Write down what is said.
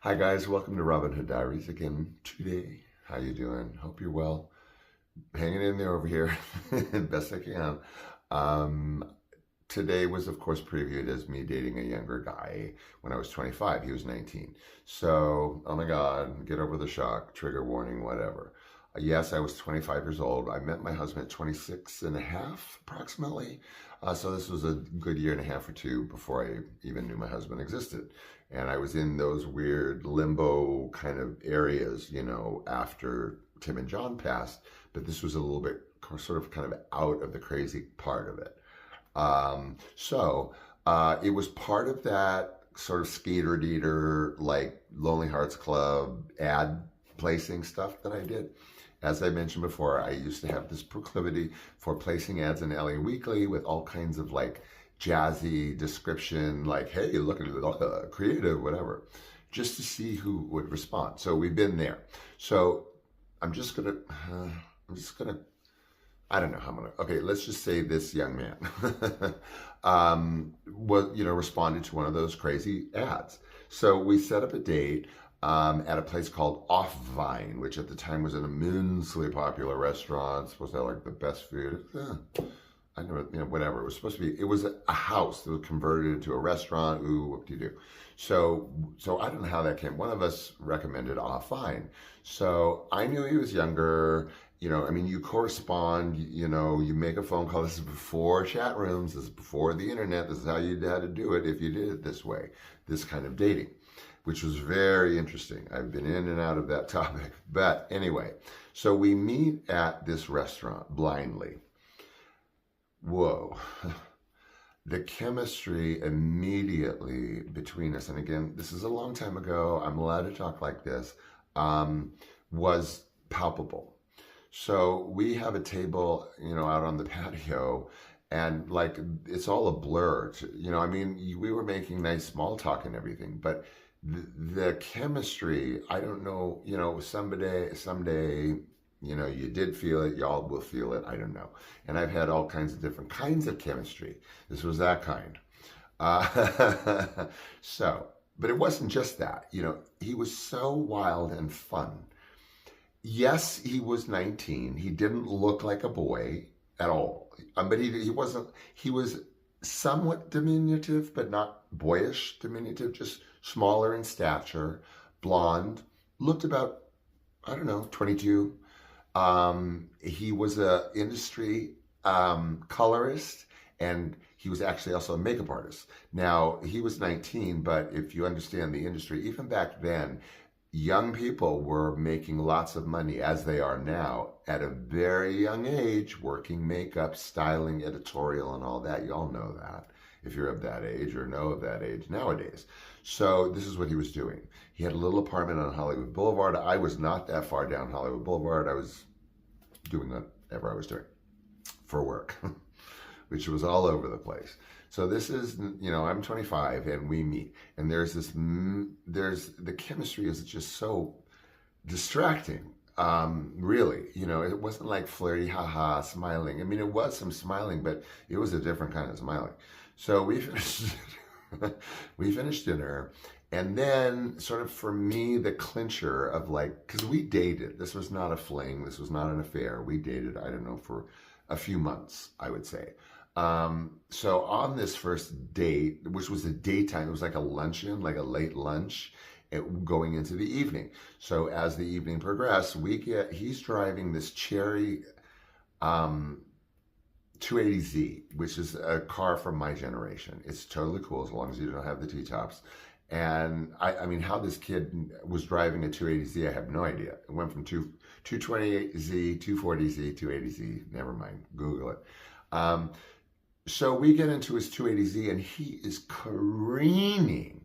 Hi guys, welcome to Robin Hood Diaries again today. How you doing? Hope you're well. Hanging in there over here, best I can. Um, Today was of course previewed as me dating a younger guy when I was 25. He was 19. So, oh my God, get over the shock, trigger warning, whatever. Yes, I was 25 years old. I met my husband at 26 and a half, approximately. So this was a good year and a half or two before I even knew my husband existed. And I was in those weird limbo kind of areas, after Tim and John passed. But this was a little bit sort of kind of out of the crazy part of it. It was part of that sort of skater-deater, like Lonely Hearts Club ad placing stuff that I did. As I mentioned before, I used to have this proclivity for placing ads in LA Weekly with all kinds of like jazzy description, like, hey, look at it, creative, whatever, just to see who would respond. So we've been there. So I'm just gonna, I don't know how I'm gonna. Okay, let's just say this young man responded to one of those crazy ads. So we set up a date at a place called Off Vine, which at the time was an immensely popular restaurant. Supposed to have like the best food. I never, whatever. It was supposed to be. It was a house that was converted into a restaurant. Ooh, what do you do? So I don't know how that came. One of us recommended Off Vine. So I knew he was younger. You correspond, you make a phone call. This is before chat rooms. This is before the internet. This is how you had to do it if you did it this way, this kind of dating, which was very interesting. I've been in and out of that topic. But anyway, so we meet at this restaurant blindly. Whoa. The chemistry immediately between us, and again, this is a long time ago. I'm allowed to talk like this, was palpable. So we have a table, out on the patio, and like it's all a blur. We were making nice small talk and everything, but the chemistry, I don't know, someday, you did feel it, y'all will feel it, I don't know. And I've had all kinds of different kinds of chemistry. This was that kind. Uh, but it wasn't just that, he was so wild and fun. Yes, he was 19. He didn't look like a boy at all. But he wasn't, he was somewhat diminutive, but not boyish diminutive, just smaller in stature, blonde, looked about, I don't know, 22. He was a industry colorist, and he was actually also a makeup artist. Now, he was 19, but if you understand the industry, even back then, young people were making lots of money, as they are now, at a very young age, working makeup, styling, editorial, and all that. You all know that, if you're of that age or know of that age nowadays. So this is what he was doing. He had a little apartment on Hollywood Boulevard. I was not that far down Hollywood Boulevard. I was doing whatever I was doing for work, which was all over the place. So this is, I'm 25 and we meet, and there's the chemistry is just so distracting. Really, it wasn't like flirty, haha, smiling. It was some smiling, but it was a different kind of smiling. So we finished, we finished dinner, and then sort of for me, the clincher of like, because we dated, this was not a fling, this was not an affair. We dated, I don't know, for a few months, I would say. So on this first date, which was a daytime, it was like a luncheon, like a late lunch, going into the evening. So as the evening progressed, he's driving this cherry 280Z, which is a car from my generation. It's totally cool as long as you don't have the T-tops. And how this kid was driving a 280Z, I have no idea. It went from 228Z, 240Z, 280Z, never mind, Google it. So we get into his 280Z, and he is careening